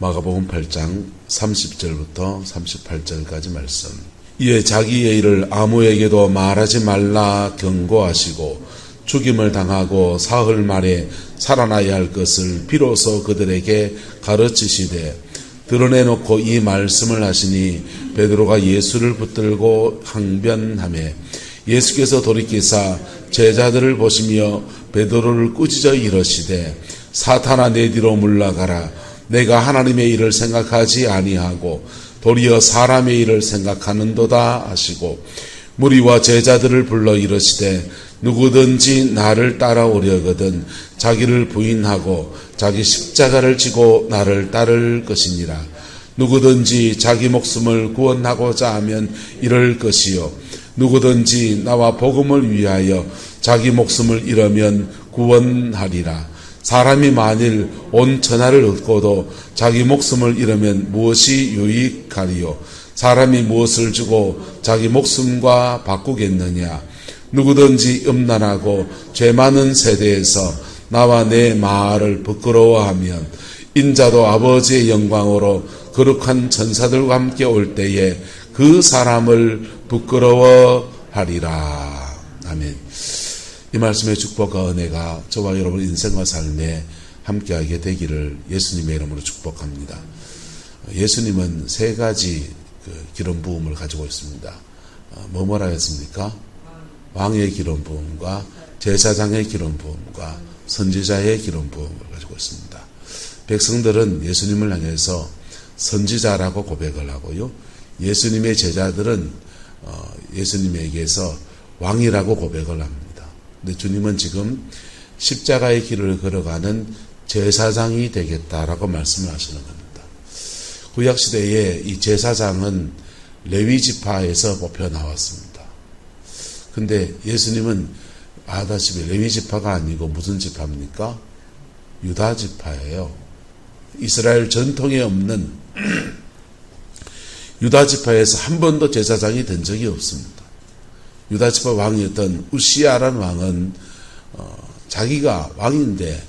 마가복음 8장 30절부터 38절까지 말씀. 이에 자기의 일을 아무에게도 말하지 말라 경고하시고 죽임을 당하고 사흘 만에 살아나야 할 것을 비로소 그들에게 가르치시되 드러내놓고 이 말씀을 하시니 베드로가 예수를 붙들고 항변하매 예수께서 돌이키사 제자들을 보시며 베드로를 꾸짖어 이르시되 사탄아 내 뒤로 물러가라. 내가 하나님의 일을 생각하지 아니하고 도리어 사람의 일을 생각하는도다 하시고 무리와 제자들을 불러 이르시되 누구든지 나를 따라오려거든 자기를 부인하고 자기 십자가를 지고 나를 따를 것이니라. 누구든지 자기 목숨을 구원하고자 하면 잃을 것이요 누구든지 나와 복음을 위하여 자기 목숨을 잃으면 구원하리라. 사람이 만일 온 천하를 얻고도 자기 목숨을 잃으면 무엇이 유익하리요? 사람이 무엇을 주고 자기 목숨과 바꾸겠느냐? 누구든지 음란하고 죄 많은 세대에서 나와 내 말을 부끄러워하면 인자도 아버지의 영광으로 거룩한 천사들과 함께 올 때에 그 사람을 부끄러워하리라. 아멘. 이 말씀의 축복과 은혜가 저와 여러분 인생과 삶에 함께하게 되기를 예수님의 이름으로 축복합니다. 예수님은 세 가지 기름 부음을 가지고 있습니다. 뭐라 했습니까? 왕의 기름 부음과 제사장의 기름 부음과 선지자의 기름 부음을 가지고 있습니다. 백성들은 예수님을 향해서 선지자라고 고백을 하고요. 예수님의 제자들은 예수님에게서 왕이라고 고백을 합니다. 근데 주님은 지금 십자가의 길을 걸어가는 제사장이 되겠다라고 말씀을 하시는 겁니다. 구약시대에 이 제사장은 레위 지파에서 뽑혀 나왔습니다. 근데 예수님은 아다시피 레위 지파가 아니고 무슨 지파입니까? 유다 지파예요. 이스라엘 전통에 없는 유다 지파에서 한 번도 제사장이 된 적이 없습니다. 유다 지파 왕이었던 우시야라는 왕은 자기가 왕인데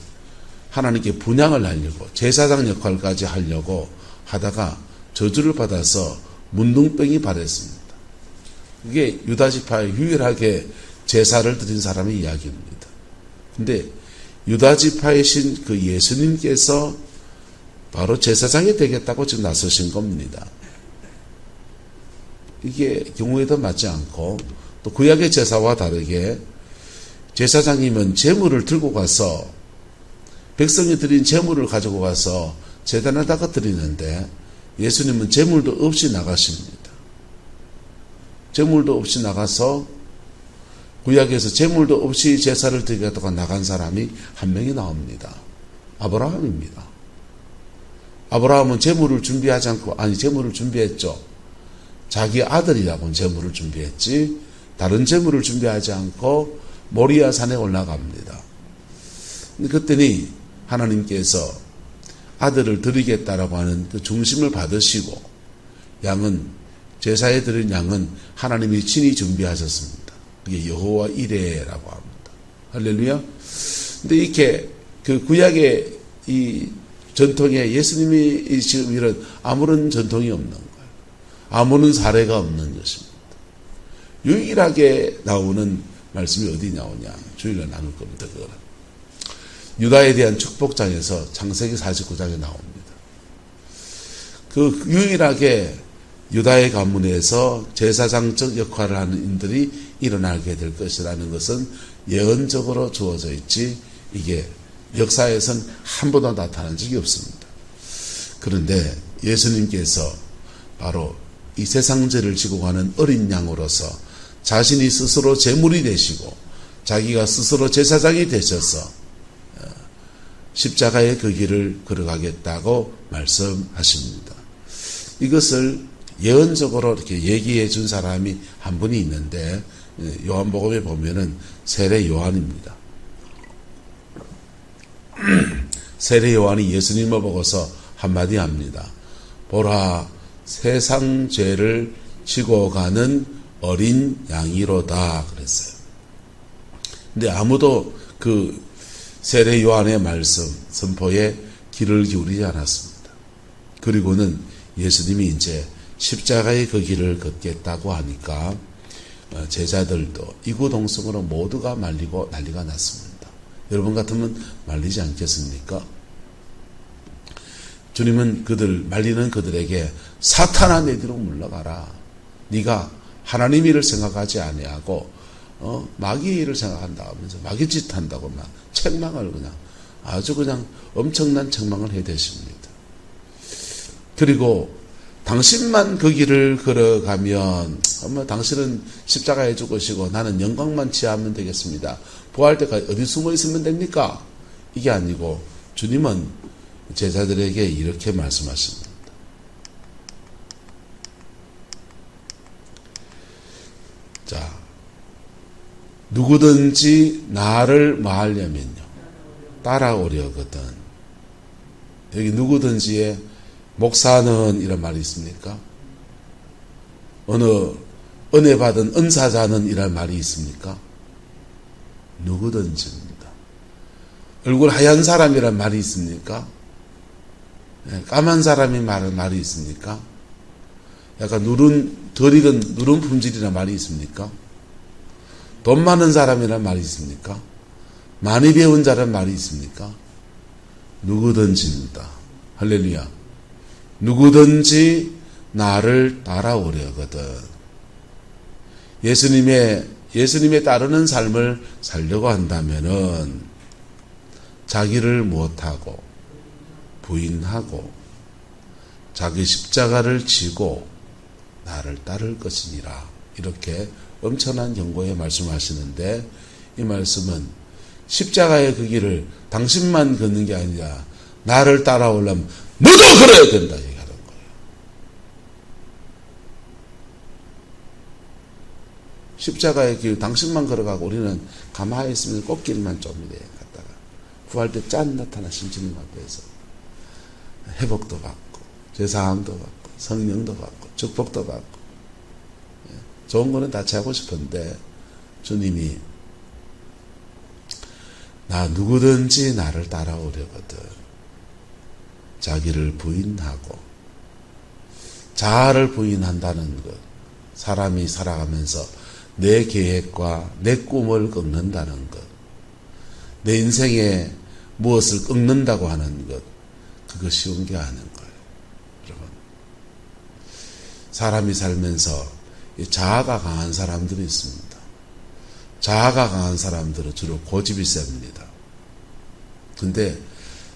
하나님께 분향을 하려고 제사장 역할까지 하려고 하다가 저주를 받아서 문둥병이 발했습니다. 이게 유다 지파에 유일하게 제사를 드린 사람의 이야기입니다. 근데 유다 지파이신 그 예수님께서 바로 제사장이 되겠다고 지금 나서신 겁니다. 이게 경우에도 맞지 않고 또 구약의 제사와 다르게 제사장이면 제물을 들고 가서 백성이 드린 제물을 가지고 가서 제단에다가 드리는데 예수님은 제물도 없이 나가십니다. 제물도 없이 나가서 구약에서 제물도 없이 제사를 드리겠다고 나간 사람이 한 명이 나옵니다. 아브라함입니다. 아브라함은 제물을 준비하지 않고 제물을 준비했죠. 자기 아들이라고는 제물을 준비했지 다른 제물을 준비하지 않고 모리아 산에 올라갑니다. 그랬더니 하나님께서 아들을 드리겠다라고 하는 그 중심을 받으시고 양은 제사에 드린 양은 하나님이 친히 준비하셨습니다. 그게 여호와 이레라고 합니다. 할렐루야. 근데 이렇게 그 구약의 이 전통에 예수님이 지금 이런 아무런 전통이 없는 거예요. 아무런 사례가 없는 것입니다. 유일하게 나오는 말씀이 어디 나오냐? 주일날 나눌 겁니다. 그거는 유다에 대한 축복장에서 창세기 49장에 나옵니다. 그 유일하게 유다의 가문에서 제사장적 역할을 하는 인들이 일어나게 될 것이라는 것은 예언적으로 주어져 있지 이게 역사에선 한 번도 나타난 적이 없습니다. 그런데 예수님께서 바로 이 세상 죄를 지고 가는 어린 양으로서 자신이 스스로 제물이 되시고 자기가 스스로 제사장이 되셔서 십자가의 그 길을 걸어가겠다고 말씀하십니다. 이것을 예언적으로 이렇게 얘기해 준 사람이 한 분이 있는데 요한복음에 보면은 세례 요한입니다. 세례 요한이 예수님을 보고서 한마디 합니다. 보라 세상 죄를 지고 가는 어린 양이로다 그랬어요. 근데 아무도 그 세례 요한의 말씀 선포에 귀를 기울이지 않았습니다. 그리고는 예수님이 이제 십자가의 그 길을 걷겠다고 하니까 제자들도 이구동성으로 모두가 말리고 난리가 났습니다. 여러분 같으면 말리지 않겠습니까? 주님은 말리는 그들에게 사탄아 내 뒤로 물러가라. 네가 하나님 일을 생각하지 아니하고 마귀의 일을 생각한다 하면서 마귀짓 한다고 막 책망을 아주 엄청난 책망을 해대십니다. 그리고 당신만 그 길을 걸어가면 당신은 십자가에 죽으시고 나는 영광만 취하면 되겠습니다. 부활 때까지 어디 숨어 있으면 됩니까? 이게 아니고 주님은 제자들에게 이렇게 말씀하십니다. 자, 누구든지 나를 뭐 하려면요 따라오려거든. 여기 누구든지에 목사는 이런 말이 있습니까? 어느 은혜 받은 은사자는 이런 말이 있습니까? 누구든지입니다. 얼굴 하얀 사람이란 말이 있습니까? 까만 사람이 말이 있습니까? 약간 덜 익은 누른 품질이란 말이 있습니까? 돈 많은 사람이란 말이 있습니까? 많이 배운 자란 말이 있습니까? 누구든지입니다. 할렐루야. 누구든지 나를 따라오려거든. 예수님의 따르는 삶을 살려고 한다면은 자기를 못하고 부인하고 자기 십자가를 지고 나를 따를 것이니라. 이렇게 엄청난 경고에 말씀하시는데 이 말씀은 십자가의 그 길을 당신만 걷는 게 아니라 나를 따라오려면 너도 걸어야 된다 얘기하는 거예요. 십자가의 길 당신만 걸어가고 우리는 가만히 있으면 꽃길만 좀 이래 갔다가 부활 때 짠 나타나신 주님 앞에서 회복도 받고 제사함도 받고 성령도 받고 축복도 받고 좋은 거는 다 채우고 싶은데 주님이 나 누구든지 나를 따라오려거든 자기를 부인하고 자아를 부인한다는 것, 사람이 살아가면서 내 계획과 내 꿈을 꺾는다는 것, 내 인생에 무엇을 꺾는다고 하는 것, 그거 쉬운 게 아닌 거예요. 여러분, 사람이 살면서 자아가 강한 사람들이 있습니다. 자아가 강한 사람들은 주로 고집이 셉니다. 근데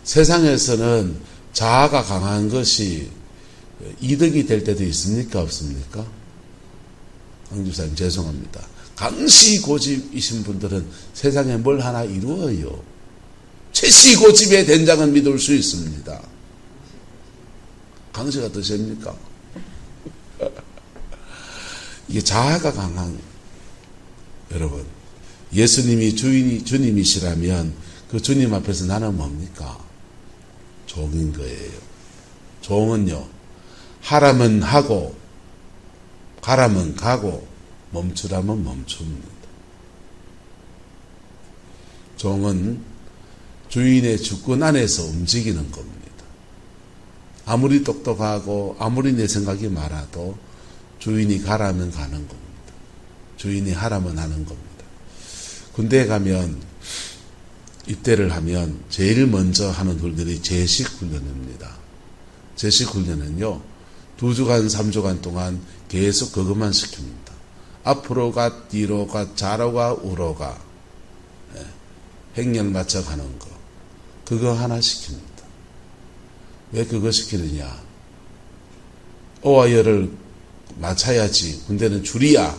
세상에서는 자아가 강한 것이 이득이 될 때도 있습니까? 없습니까? 강주사님 죄송합니다. 강시 고집이신 분들은 세상에 뭘 하나 이루어요. 최씨 고집의 된장은 믿을 수 있습니다. 강시가 더 셉니까? 이게 자아가 강한 여러분, 예수님이 주님이시라면 그 주님 앞에서 나는 뭡니까? 종인 거예요. 종은요, 하라면 하고 가라면 가고 멈추라면 멈춥니다. 종은 주인의 주권 안에서 움직이는 겁니다. 아무리 똑똑하고 아무리 내 생각이 많아도 주인이 가라면 가는 겁니다. 주인이 하라면 하는 겁니다. 군대에 가면 입대를 하면 제일 먼저 하는 훈련이 제식 훈련입니다. 제식 훈련은요 2주간 3주간 동안 계속 그것만 시킵니다. 앞으로 가, 뒤로 가, 좌로 가, 우로 가, 행렬 맞춰 가는 거 그거 하나 시킵니다. 왜 그거 시키느냐? 오와 열을 맞춰야지 군대는 줄이야.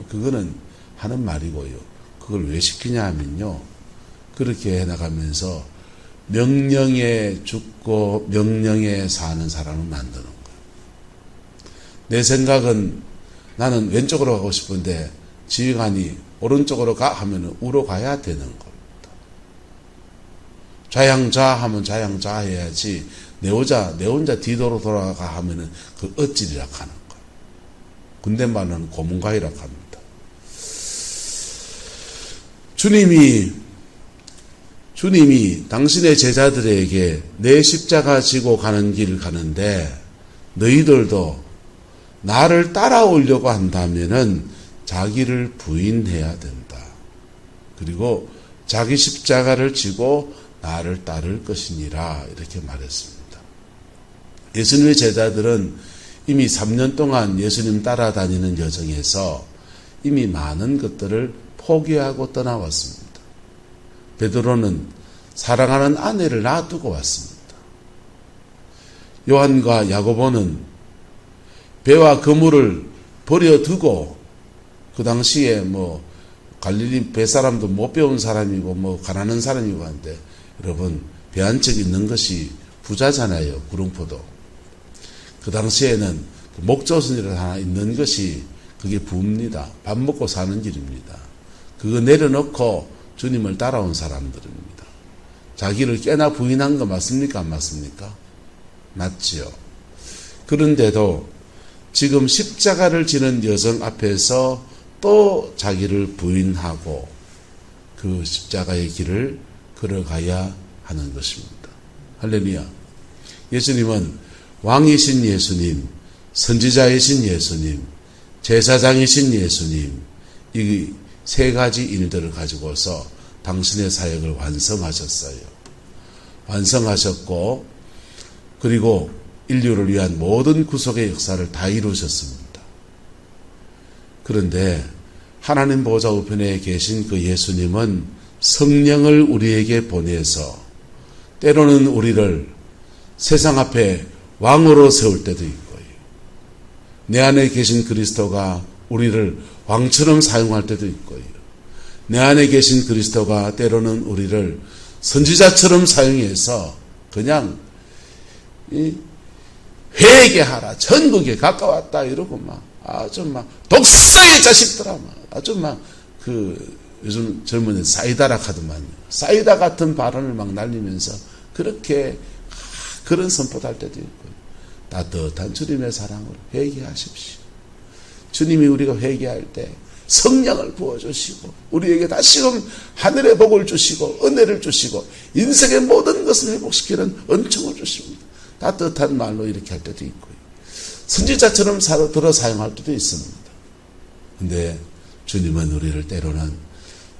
그거는 하는 말이고요. 그걸 왜 시키냐 하면요, 그렇게 해나가면서 명령에 죽고 명령에 사는 사람을 만드는 거예요. 내 생각은 나는 왼쪽으로 가고 싶은데 지휘관이 오른쪽으로 가 하면 우로 가야 되는 겁니다. 좌양좌 하면 좌양좌 해야지 내 혼자 뒤도로 돌아가 하면은 그 어찌리라 하는 거예요. 군대 말로는 고문가이라 합니다. 주님이 당신의 제자들에게 내 십자가 지고 가는 길 가는데 너희들도 나를 따라오려고 한다면은 자기를 부인해야 된다. 그리고 자기 십자가를 지고 나를 따를 것이니라 이렇게 말했습니다. 예수님의 제자들은 이미 3년 동안 예수님 따라다니는 여정에서 이미 많은 것들을 포기하고 떠나왔습니다. 베드로는 사랑하는 아내를 놔두고 왔습니다. 요한과 야고보는 배와 그물을 버려두고 그 당시에 갈릴리 뱃사람도 못 배운 사람이고 가난한 사람이고 한데 여러분 배 한 척 있는 것이 부자잖아요. 구릉포도. 그 당시에는 목조선이라도 하나 있는 것이 그게 부입니다. 밥 먹고 사는 길입니다. 그거 내려놓고 주님을 따라온 사람들입니다. 자기를 꽤나 부인한 거 맞습니까? 안 맞습니까? 맞지요. 그런데도 지금 십자가를 지는 여성 앞에서 또 자기를 부인하고 그 십자가의 길을 걸어가야 하는 것입니다. 할렐루야. 예수님은 왕이신 예수님, 선지자이신 예수님, 제사장이신 예수님, 이 세 가지 일들을 가지고서 당신의 사역을 완성하셨어요. 완성하셨고 그리고 인류를 위한 모든 구속의 역사를 다 이루셨습니다. 그런데 하나님 보좌 우편에 계신 그 예수님은 성령을 우리에게 보내서 때로는 우리를 세상 앞에 왕으로 세울 때도 있고요. 내 안에 계신 그리스도가 우리를 왕처럼 사용할 때도 있고요. 내 안에 계신 그리스도가 때로는 우리를 선지자처럼 사용해서 그냥 회개하라, 천국에 가까웠다 이러고 아주 독사의 자식들아 아주 요즘 젊은 애 사이다라 하더만요. 사이다 같은 발언을 날리면서 그렇게 그런 선포도 할 때도 있고요. 따뜻한 주님의 사랑으로 회개하십시오. 주님이 우리가 회개할 때 성령을 부어주시고 우리에게 다시금 하늘의 복을 주시고 은혜를 주시고 인생의 모든 것을 회복시키는 은총을 주십니다. 따뜻한 말로 이렇게 할 때도 있고요. 선지자처럼 들어 사용할 때도 있습니다. 그런데 주님은 우리를 때로는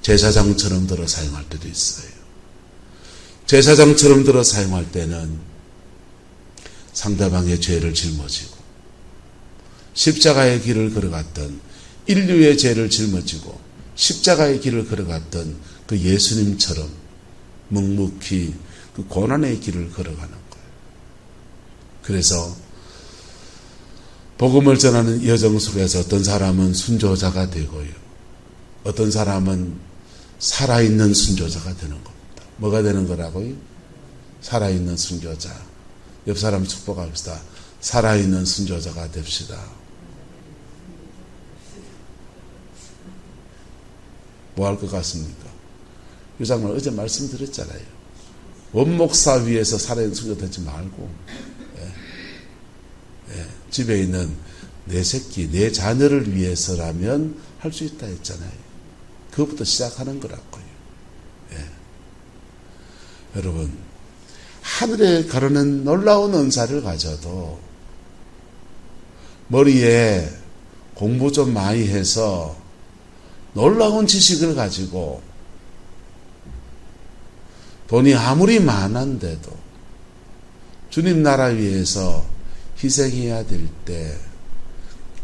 제사장처럼 들어 사용할 때도 있어요. 제사장처럼 들어 사용할 때는 상대방의 죄를 짊어지고 십자가의 길을 걸어갔던 인류의 죄를 짊어지고 십자가의 길을 걸어갔던 그 예수님처럼 묵묵히 그 고난의 길을 걸어가는 거예요. 그래서 복음을 전하는 여정 속에서 어떤 사람은 순교자가 되고요. 어떤 사람은 살아있는 순교자가 되는 겁니다. 뭐가 되는 거라고요? 살아있는 순교자. 옆 사람 축복합시다. 살아있는 순교자가 됩시다. 뭐 할 것 같습니까? 유장말 어제 말씀드렸잖아요. 원목사 위에서 살아있는 순교자 되지 말고 집에 있는 내 새끼, 내 자녀를 위해서라면 할 수 있다 했잖아요. 그것부터 시작하는 거라고요. 여러분, 하늘에 가르는 놀라운 은사를 가져도 머리에 공부 좀 많이 해서 놀라운 지식을 가지고 돈이 아무리 많은데도 주님 나라 위해서 희생해야 될 때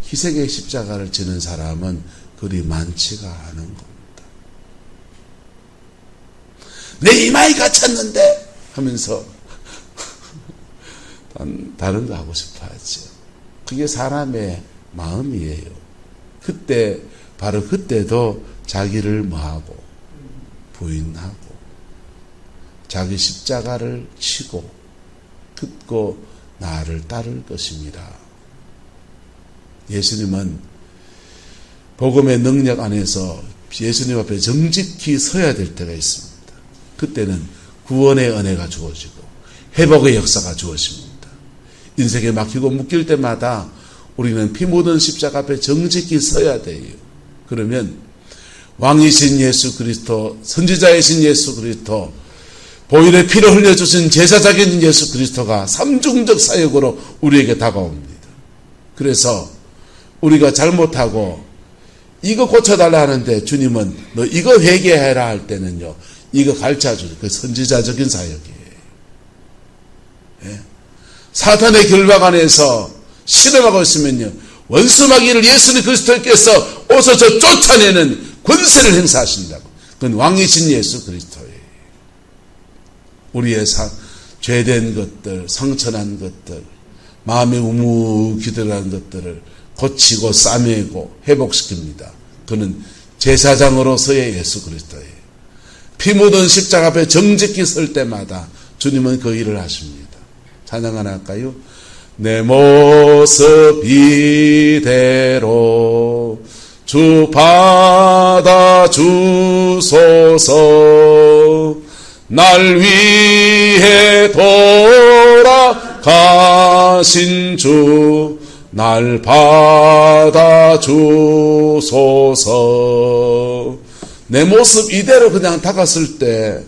희생의 십자가를 지는 사람은 그리 많지가 않은 겁니다. 내 이마에 갇혔는데 하면서 다른 거 하고 싶어 하죠. 그게 사람의 마음이에요. 그때 바로 그때도 자기를 뭐하고 부인하고 자기 십자가를 치고 듣고 나를 따를 것입니다. 예수님은 복음의 능력 안에서 예수님 앞에 정직히 서야 될 때가 있습니다. 그때는 구원의 은혜가 주어지고 회복의 역사가 주어집니다. 인생에 막히고 묶일 때마다 우리는 피 묻은 십자가 앞에 정직히 서야 돼요. 그러면 왕이신 예수 그리스도, 선지자이신 예수 그리스도, 보혈의 피를 흘려주신 제사장인 예수 그리스도가 삼중적 사역으로 우리에게 다가옵니다. 그래서 우리가 잘못하고 이거 고쳐달라 하는데 주님은 너 이거 회개해라 할 때는요, 이거 가르쳐주죠. 그 선지자적인 사역이에요. 예? 사탄의 결박 안에서 실험하고 있으면요, 원수마귀를 예수님 그리스도께서 어서 저 쫓아내는 권세를 행사하신다고. 그건 왕이신 예수 그리스도예요. 우리의 죄된 것들, 상처난 것들, 마음에 우무기들한 것들을 고치고 싸매고 회복시킵니다. 그는 제사장으로서의 예수 그리스도예요. 피 묻은 십자가 앞에 정직히 설 때마다 주님은 그 일을 하십니다. 찬양 하나 할까요? 내 모습 이대로 주 받아주소서. 날 위해 돌아가신 주 날 받아주소서. 내 모습 이대로 그냥 다갔을 때,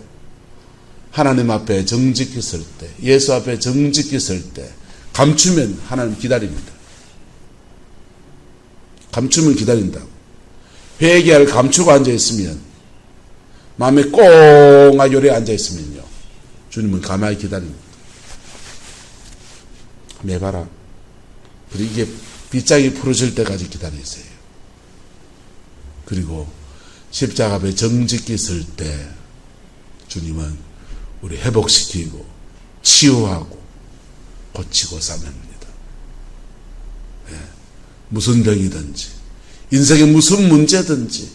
하나님 앞에 정직히 설 때, 예수 앞에 정직히 설 때 감추면 하나님 기다립니다. 감추면 기다린다고. 회개할 감추고 앉아있으면, 마음에 꽁아 요래 앉아있으면요, 주님은 가만히 기다립니다. 매봐라. 그리고 이게 빗장이 풀어질 때까지 기다리세요. 그리고 십자가 앞에 정직히 설 때 주님은 우리 회복시키고 치유하고 고치고 싸맵니다. 네. 무슨 병이든지 인생에 무슨 문제든지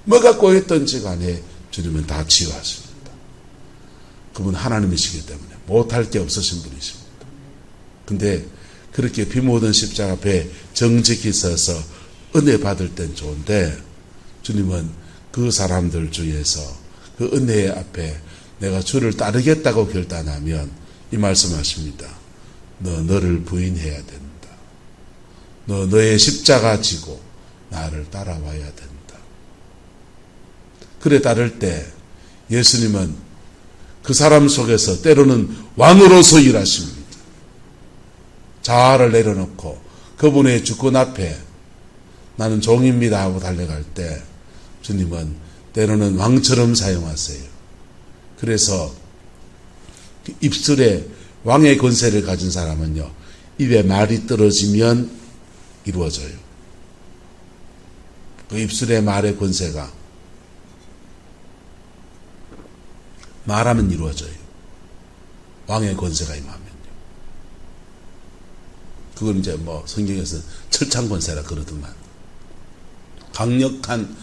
뭐가 꼬였든지 간에 주님은 다 치유하십니다. 그분 하나님이시기 때문에 못할 게 없으신 분이십니다. 근데 그렇게 피 묻은 십자가 앞에 정직히 서서 은혜 받을 땐 좋은데, 주님은 그 사람들 중에서 그 은혜 앞에 내가 주를 따르겠다고 결단하면 이 말씀하십니다. 너를 부인해야 된다. 너의 십자가 지고 나를 따라와야 된다. 그래 따를 때 예수님은 그 사람 속에서 때로는 왕으로서 일하십니다. 자아를 내려놓고 그분의 주권 앞에 나는 종입니다 하고 달려갈 때 주님은 때로는 왕처럼 사용하세요. 그래서 입술에 왕의 권세를 가진 사람은요, 입에 말이 떨어지면 이루어져요. 그 입술에 말의 권세가 말하면 이루어져요. 왕의 권세가 임하면요. 그건 이제 성경에서 철창권세라 그러더만, 강력한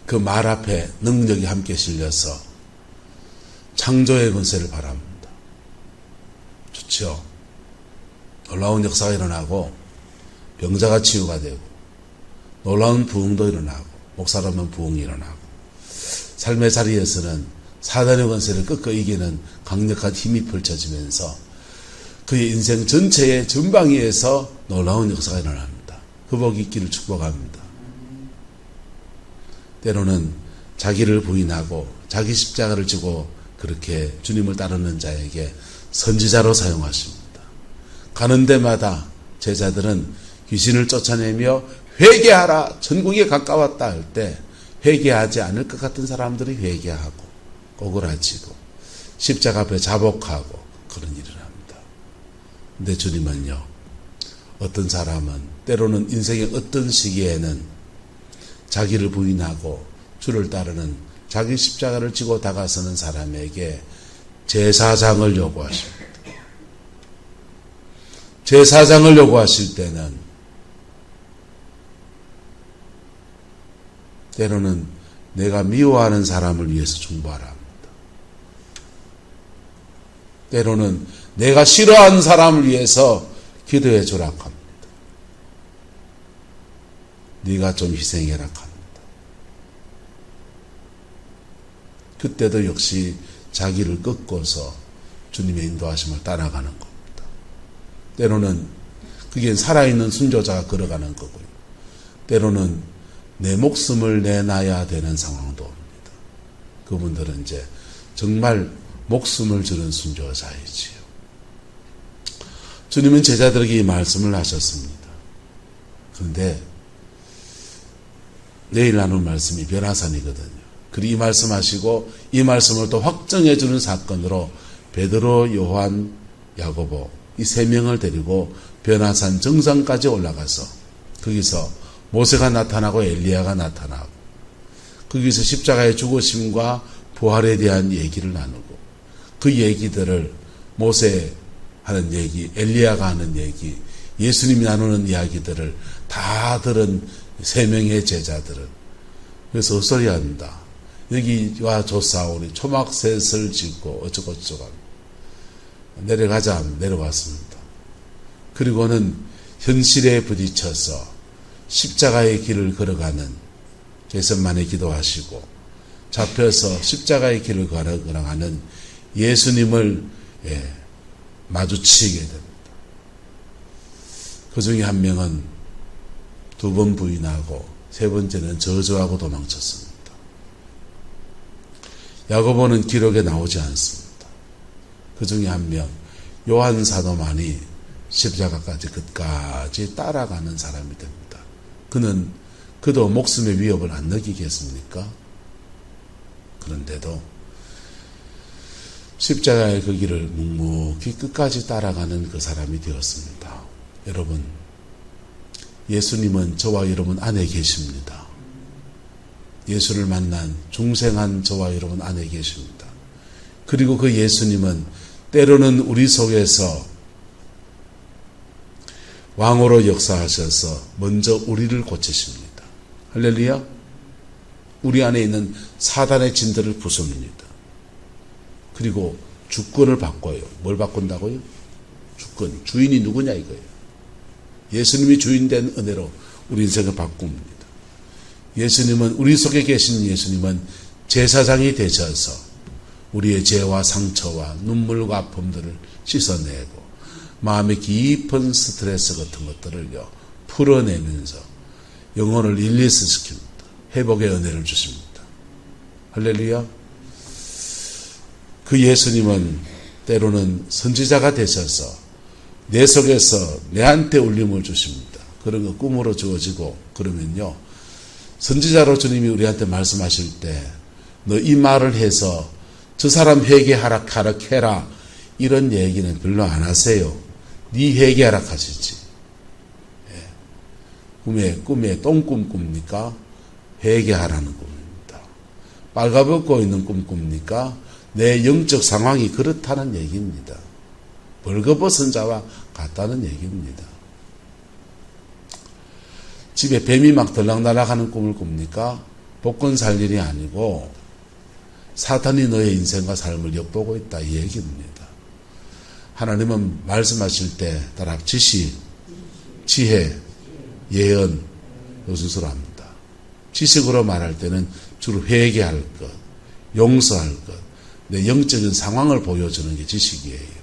그 말 앞에 능력이 함께 실려서 창조의 권세를 바랍니다. 좋죠. 놀라운 역사가 일어나고 병자가 치유가 되고 놀라운 부흥도 일어나고 목사라면 부흥이 일어나고 삶의 자리에서는 사단의 권세를 꺾어 이기는 강력한 힘이 펼쳐지면서 그의 인생 전체의 전방위에서 놀라운 역사가 일어납니다. 그 복이 있기를 축복합니다. 때로는 자기를 부인하고 자기 십자가를 지고 그렇게 주님을 따르는 자에게 선지자로 사용하십니다. 가는 데마다 제자들은 귀신을 쫓아내며 회개하라, 천국에 가까웠다 할 때 회개하지 않을 것 같은 사람들이 회개하고 오그라지고 십자가 앞에 자복하고 그런 일을 합니다. 근데 주님은요, 어떤 사람은 때로는 인생의 어떤 시기에는 자기를 부인하고 주를 따르는 자기 십자가를 지고 다가서는 사람에게 제사장을 요구하십니다. 제사장을 요구하실 때는 때로는 내가 미워하는 사람을 위해서 중보하라 합니다. 때로는 내가 싫어하는 사람을 위해서 기도해 주라 합니다. 네가 좀 희생해라 합니다. 그때도 역시 자기를 꺾고서 주님의 인도하심을 따라가는 겁니다. 때로는 그게 살아있는 순교자가 걸어가는 거고요. 때로는 내 목숨을 내놔야 되는 상황도 옵니다. 그분들은 이제 정말 목숨을 주는 순교자이지요. 주님은 제자들에게 이 말씀을 하셨습니다. 그런데 내일 나눌 말씀이 변화산이거든요. 그리고 이 말씀하시고 이 말씀을 또 확정해 주는 사건으로 베드로, 요한, 야고보 이 세 명을 데리고 변화산 정상까지 올라가서 거기서 모세가 나타나고 엘리야가 나타나고 거기서 십자가의 죽으심과 부활에 대한 얘기를 나누고 그 얘기들을 모세 하는 얘기, 엘리야가 하는 얘기, 예수님이 나누는 이야기들을 다 들은 세 명의 제자들은 그래서 헛소리 한다. 여기와 조사오니 초막셋을 짓고 어쩌고저쩌고 내려가자 내려왔습니다. 그리고는 현실에 부딪혀서 십자가의 길을 걸어가는 겟세마네 기도하시고 잡혀서 십자가의 길을 걸어가는 예수님을 마주치게 됩니다. 그 중에 한 명은 2번 부인하고 세 번째는 저주하고 도망쳤습니다. 야고보는 기록에 나오지 않습니다. 그 중에 한 명 요한 사도만이 십자가까지 끝까지 따라가는 사람이 됩니다. 그도 목숨의 위협을 안 느끼겠습니까? 그런데도 십자가의 그 길을 묵묵히 끝까지 따라가는 그 사람이 되었습니다. 여러분, 예수님은 저와 여러분 안에 계십니다. 예수를 만난 중생한 저와 여러분 안에 계십니다. 그리고 그 예수님은 때로는 우리 속에서 왕으로 역사하셔서 먼저 우리를 고치십니다. 할렐루야. 우리 안에 있는 사단의 진들을 부숩니다. 그리고 주권을 바꿔요. 뭘 바꾼다고요? 주권. 주인이 누구냐 이거예요. 예수님이 주인된 은혜로 우리 인생을 바꿉니다. 예수님은 우리 속에 계신 예수님은 제사장이 되셔서 우리의 죄와 상처와 눈물과 아픔들을 씻어내고 마음의 깊은 스트레스 같은 것들을요 풀어내면서 영혼을 릴리스시킵니다. 회복의 은혜를 주십니다. 할렐루야. 그 예수님은 때로는 선지자가 되셔서 내 속에서 내한테 울림을 주십니다. 그런 거 꿈으로 주어지고 그러면요 선지자로 주님이 우리한테 말씀하실 때 너 이 말을 해서 저 사람 회개하라 해라 이런 얘기는 별로 안 하세요. 네 회개하라 하시지. 꿈에 똥꿈 꿉니까? 회개하라는 꿈입니다. 빨가벗고 있는 꿈 꿉니까? 내 영적 상황이 그렇다는 얘기입니다. 벌거벗은 자와 같다는 얘기입니다. 집에 뱀이 막 들락날락하는 꿈을 꿉니까? 복권 살 일이 아니고 사탄이 너의 인생과 삶을 엿보고 있다 이 얘기입니다. 하나님은 말씀하실 때 따라 지시, 지혜, 예언 요 순서로 합니다. 지식으로 말할 때는 주로 회개할 것, 용서할 것, 내 영적인 상황을 보여주는 게 지식이에요.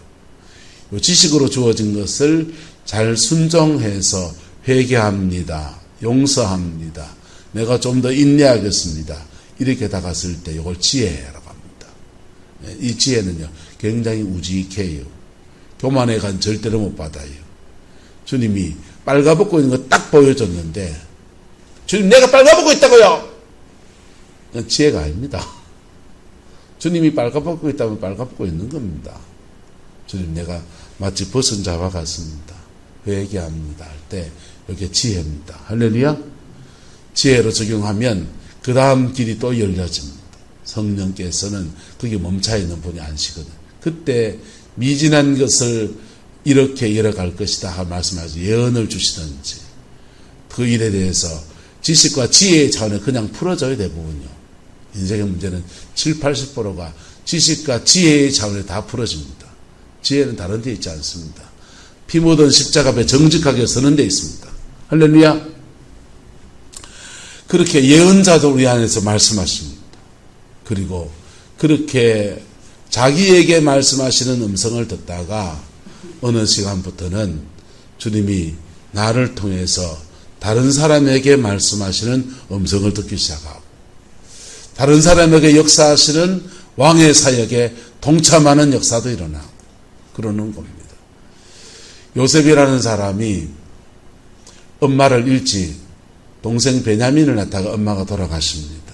이 지식으로 주어진 것을 잘 순종해서 회개합니다. 용서합니다. 내가 좀 더 인내하겠습니다. 이렇게 다갔을 때 이걸 지혜라고 합니다. 이 지혜는요 굉장히 우직해요. 교만에 간 절대로 못 받아요. 주님이 빨가벗고 있는 거 딱 보여줬는데 주님 내가 빨가벗고 있다고요? 그건 지혜가 아닙니다. 주님이 빨가벗고 있다면 빨가벗고 있는 겁니다. 주님 내가 마치 벗은 자와 같습니다. 회개합니다 할 때 이게 지혜입니다. 할렐루야. 지혜로 적용하면 그 다음 길이 또 열려집니다. 성령께서는 거기 멈춰 있는 분이 아니시거든. 그때 미진한 것을 이렇게 열어갈 것이다 말씀하셔서 예언을 주시든지 그 일에 대해서 지식과 지혜의 차원에 그냥 풀어져야 대부분요. 인생의 문제는 7, 80%가 지식과 지혜의 차원에 다 풀어집니다. 지혜는 다른 데 있지 않습니다. 피 묻은 십자가 앞에 정직하게 서는 데 있습니다. 할렐루야. 그렇게 예언자도 우리 안에서 말씀하십니다. 그리고 그렇게 자기에게 말씀하시는 음성을 듣다가 어느 시간부터는 주님이 나를 통해서 다른 사람에게 말씀하시는 음성을 듣기 시작하고 다른 사람에게 역사하시는 왕의 사역에 동참하는 역사도 일어나고 그러는 겁니다. 요셉이라는 사람이 엄마를 잃지 동생 베냐민을 낳다가 엄마가 돌아가십니다.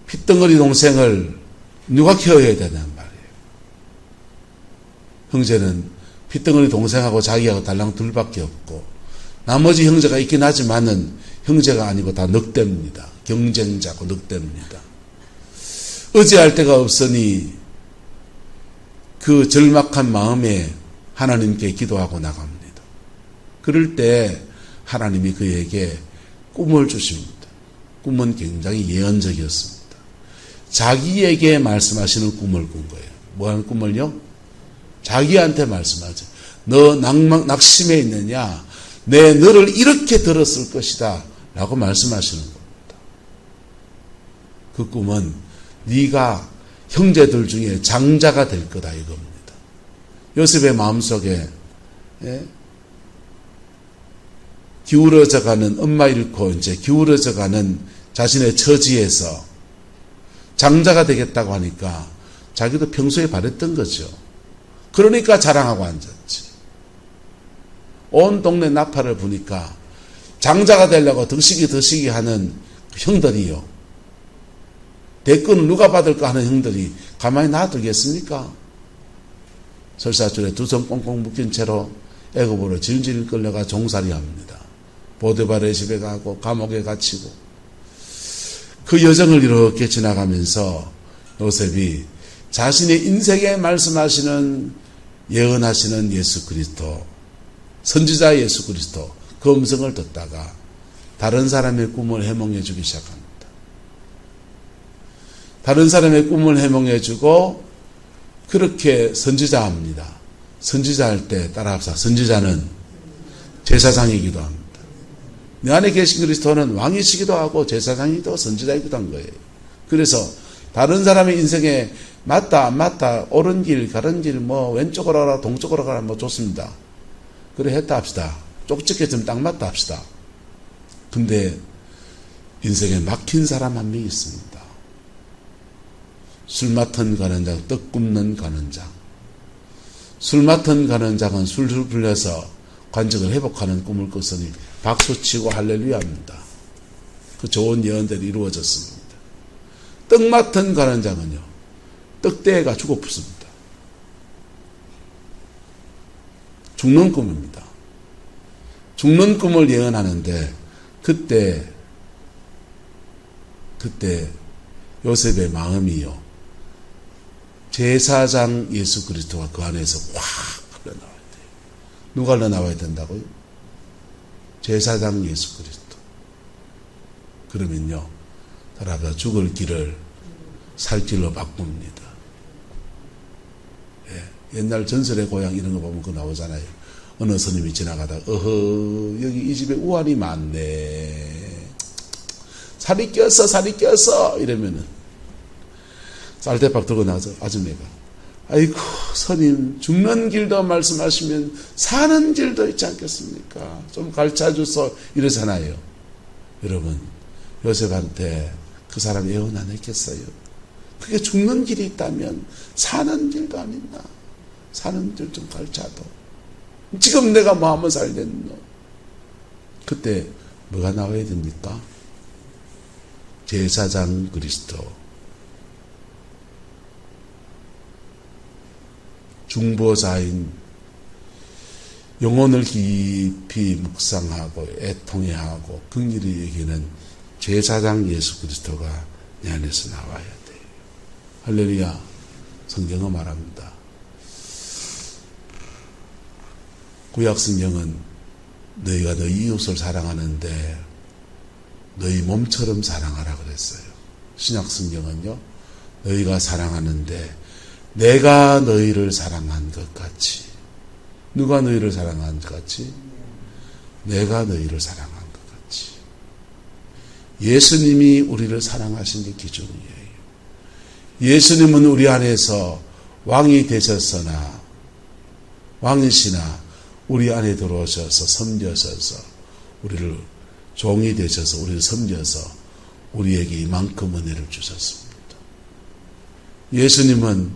핏덩어리 동생을 누가 키워야 되냐는 말이에요. 형제는 핏덩어리 동생하고 자기하고 달랑 둘밖에 없고 나머지 형제가 있긴 하지만은 형제가 아니고 다 늑대입니다. 경쟁자고 늑대입니다. 의지할 데가 없으니 그 절박한 마음에 하나님께 기도하고 나갑니다. 그럴 때 하나님이 그에게 꿈을 주십니다. 꿈은 굉장히 예언적이었습니다. 자기에게 말씀하시는 꿈을 꾼 거예요. 뭐 하는 꿈을요? 자기한테 말씀하죠. 너 낙심해 있느냐? 내 너를 이렇게 들었을 것이다 라고 말씀하시는 겁니다. 그 꿈은 네가 형제들 중에 장자가 될 거다 이겁니다. 요셉의 마음속에 기울어져가는 엄마 잃고 이제 기울어져가는 자신의 처지에서 장자가 되겠다고 하니까 자기도 평소에 바랬던 거죠. 그러니까 자랑하고 앉았지. 온 동네 나팔을 부니까 장자가 되려고 덕시기 하는 형들이요. 대권을 누가 받을까 하는 형들이 가만히 놔두겠습니까? 설사줄에 두 손 꽁꽁 묶인 채로 애굽으로 질질 끌려가 종살이 합니다. 보드발의 집에 가고 감옥에 갇히고 그 여정을 이렇게 지나가면서 요셉이 자신의 인생에 말씀하시는 예언하시는 예수 그리스도 선지자 예수 그리스도 그 음성을 듣다가 다른 사람의 꿈을 해몽해 주기 시작합니다. 다른 사람의 꿈을 해몽해 주고 그렇게 선지자합니다. 선지자할 때 따라합시다. 선지자는 제사장이기도 합니다. 내 안에 계신 그리스도는 왕이시기도 하고 제사장이기도 선지자이기도 한 거예요. 그래서 다른 사람의 인생에 맞다 안 맞다 옳은 길 가른 길 뭐 왼쪽으로 가라 동쪽으로 가라 뭐 좋습니다. 그래 했다 합시다. 쪽집게 좀 딱 맞다 합시다. 근데 인생에 막힌 사람 한 명 있습니다. 술 맡은 가는 장, 떡 굽는 가는 장. 술 맡은 가는 장은 술술 불려서 관적을 회복하는 꿈을 꿨으니 박수치고 할렐루야합니다. 그 좋은 예언들이 이루어졌습니다. 떡 맡은 가는 장은요, 떡대가 죽어붙습니다. 죽는 꿈입니다. 죽는 꿈을 예언하는데 그때 요셉의 마음이요, 제사장 예수 그리스도가 그 안에서 확 흘러나와야 돼요. 누가 흘러나와야 된다고요? 제사장 예수 그리스도. 그러면요, 따라서 죽을 길을 살 길로 바꿉니다. 예, 옛날 전설의 고향 이런 거 보면 그거 나오잖아요. 어느 스님이 지나가다가 어허 여기 이 집에 우환이 많네. 살이 꼈어 이러면은 쌀대박 들고 나서 아줌매가 아이고 스님 죽는 길도 말씀하시면 사는 길도 있지 않겠습니까? 좀 가르쳐줘서 이러잖아요. 여러분 요셉한테 그 사람 예언 안 했겠어요? 그게 죽는 길이 있다면 사는 길도 안 있나? 사는 길 좀 가르쳐도 지금 내가 뭐 하면 살겠노? 그때 뭐가 나와야 됩니까? 제사장 그리스도, 중보자인, 영혼을 깊이 묵상하고 애통해하고 긍휼히 여기는 제사장 예수 그리스도가 내 안에서 나와야 돼요. 할렐루야. 성경은 말합니다. 구약 성경은 너희가 너희 이웃을 사랑하는데 너희 몸처럼 사랑하라 그랬어요. 신약 성경은요, 너희가 사랑하는데 내가 너희를 사랑한 것 같이. 누가 너희를 사랑한 것 같이? 내가 너희를 사랑한 것 같이. 예수님이 우리를 사랑하신 게 기준이에요. 예수님은 우리 안에서 왕이 되셨으나 왕이시나 우리 안에 들어오셔서 섬겨셔서 우리를 종이 되셔서 우리를 섬겨서 우리에게 이만큼 은혜를 주셨습니다. 예수님은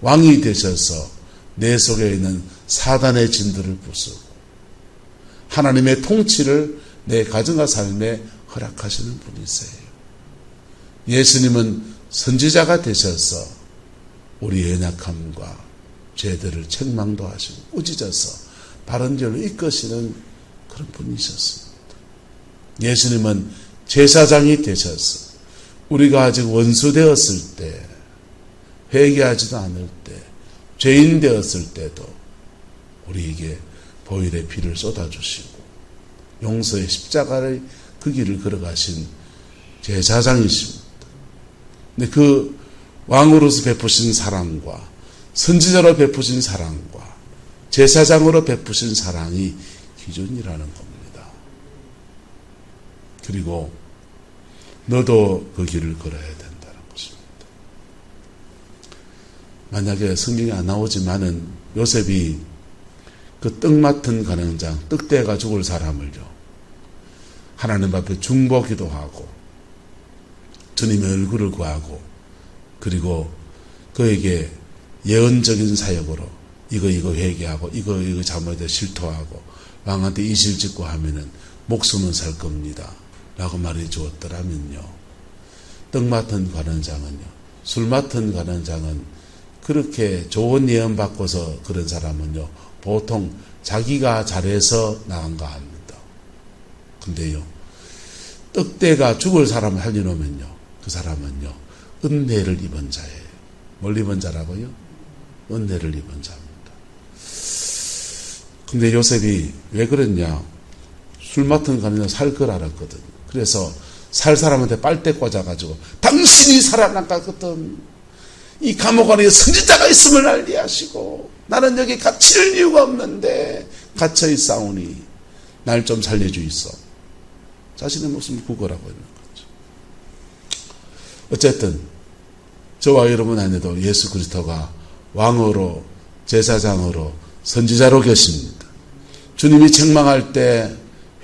왕이 되셔서 내 속에 있는 사단의 진들을 부수고 하나님의 통치를 내 가정과 삶에 허락하시는 분이세요. 예수님은 선지자가 되셔서 우리의 연약함과 죄들을 책망도 하시고 꾸짖어서 바른 길로 이끄시는 그런 분이셨습니다. 예수님은 제사장이 되셔서 우리가 아직 원수 되었을 때, 회개하지도 않을 때, 죄인 되었을 때도 우리에게 보혈의 피를 쏟아주시고 용서의 십자가의 그 길을 걸어가신 제사장이십니다. 근데 그 왕으로서 베푸신 사랑과 선지자로 베푸신 사랑과 제사장으로 베푸신 사랑이 기준이라는 겁니다. 그리고 너도 그 길을 걸어야 된다는 것입니다. 만약에 성경에 안 나오지만은 요셉이 그 떡 맡은 간행장, 떡대가 죽을 사람을요, 하나님 앞에 중보기도 하고 주님의 얼굴을 구하고 그리고 그에게 예언적인 사역으로 이거 회개하고 이거 잘못에 실토하고 왕한테 이실 짓고 하면은 목숨은 살 겁니다 라고 말해 주었더라면요, 떡 맡은 관원장은요, 술 맡은 관원장은 그렇게 좋은 예언 받고서 그런 사람은요 보통 자기가 잘해서 나간가 합니다. 근데요, 떡대가 죽을 사람을 살려놓으면요, 그 사람은요 은혜를 입은 자예요. 뭘 입은 자라고요? 은혜를 입은 자입니다. 근데 요셉이 왜 그랬냐? 술 맡은 간이나 살 걸 알았거든요. 그래서 살 사람한테 빨대 꽂아가지고 당신이 살아나갔거든. 이 감옥 안에 선지자가 있음을 알게 하시고 나는 여기 갇힐 이유가 없는데 갇혀 있사오니 날 좀 살려주이소. 자신의 목숨을 구걸하고 있는 거죠. 어쨌든 저와 여러분 안에도 예수 그리스도가 왕으로 제사장으로 선지자로 계십니다. 주님이 책망할 때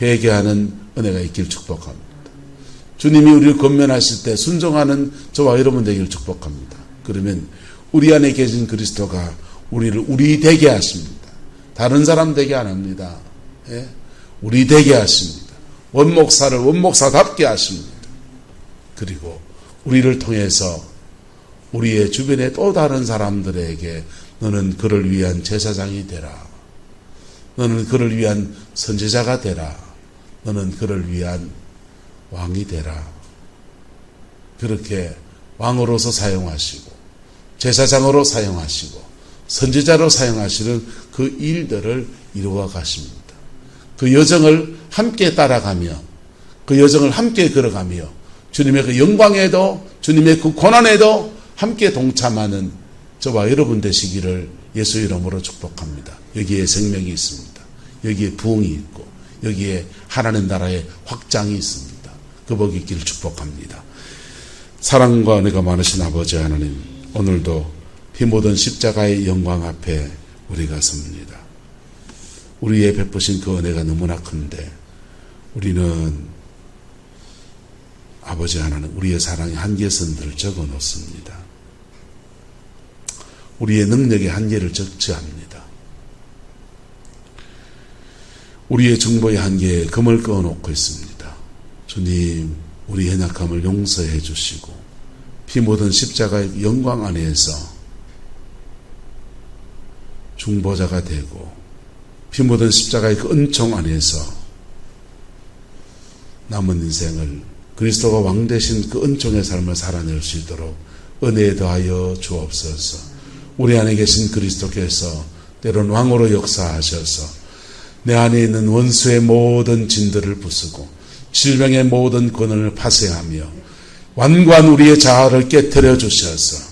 회개하는 은혜가 있길 축복합니다. 주님이 우리를 권면하실 때 순종하는 저와 여러분 되기를 축복합니다. 그러면 우리 안에 계신 그리스도가 우리를 우리 되게 하십니다. 다른 사람 되게 안 합니다. 예? 우리 되게 하십니다. 원목사를 원목사답게 하십니다. 그리고 우리를 통해서 우리의 주변의 또 다른 사람들에게 너는 그를 위한 제사장이 되라. 너는 그를 위한 선지자가 되라. 너는 그를 위한 왕이 되라. 그렇게 왕으로서 사용하시고 제사장으로 사용하시고 선지자로 사용하시는 그 일들을 이루어 가십니다. 그 여정을 함께 따라가며 그 여정을 함께 걸어가며 주님의 그 영광에도 주님의 그 고난에도 함께 동참하는 저와 여러분 되시기를 예수 이름으로 축복합니다. 여기에 생명이 있습니다. 여기에 부흥이 있고 여기에 하나님 나라의 확장이 있습니다. 그 복이 있기를 축복합니다. 사랑과 은혜가 많으신 아버지 하나님, 오늘도 피 묻은 십자가의 영광 앞에 우리가 섭니다. 우리의 베푸신 그 은혜가 너무나 큰데 우리는 아버지 하나님, 우리의 사랑의 한계선들을 적어 놓습니다. 우리의 능력의 한계를 적시합니다. 우리의 중보의 한계에 금을 그어놓고 있습니다. 주님, 우리 연약함을 용서해 주시고 피 묻은 십자가의 영광 안에서 중보자가 되고 피 묻은 십자가의 그 은총 안에서 남은 인생을 그리스도가 왕 되신 그 은총의 삶을 살아낼 수 있도록 은혜에 더하여 주옵소서. 우리 안에 계신 그리스도께서 때론 왕으로 역사하셔서 내 안에 있는 원수의 모든 진들을 부수고 질병의 모든 권한을 파쇄하며 완고한 우리의 자아를 깨트려 주셔서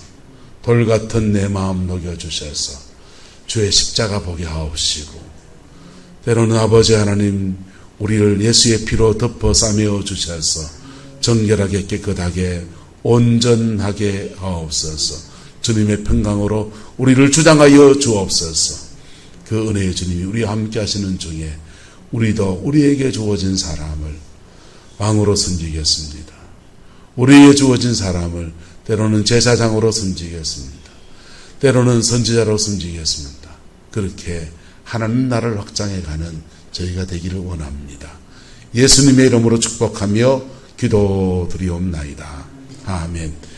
돌같은 내 마음 녹여주셔서 주의 십자가 보게 하옵시고 때로는 아버지 하나님 우리를 예수의 피로 덮어 싸매어 주셔서 정결하게 깨끗하게 온전하게 하옵소서. 주님의 평강으로 우리를 주장하여 주옵소서. 그 은혜의 주님이 우리와 함께 하시는 중에 우리도 우리에게 주어진 사람을 왕으로 섬기겠습니다. 우리에게 주어진 사람을 때로는 제사장으로 섬기겠습니다. 때로는 선지자로 섬기겠습니다. 그렇게 하나님 나라를 확장해가는 저희가 되기를 원합니다. 예수님의 이름으로 축복하며 기도드리옵나이다. 아멘.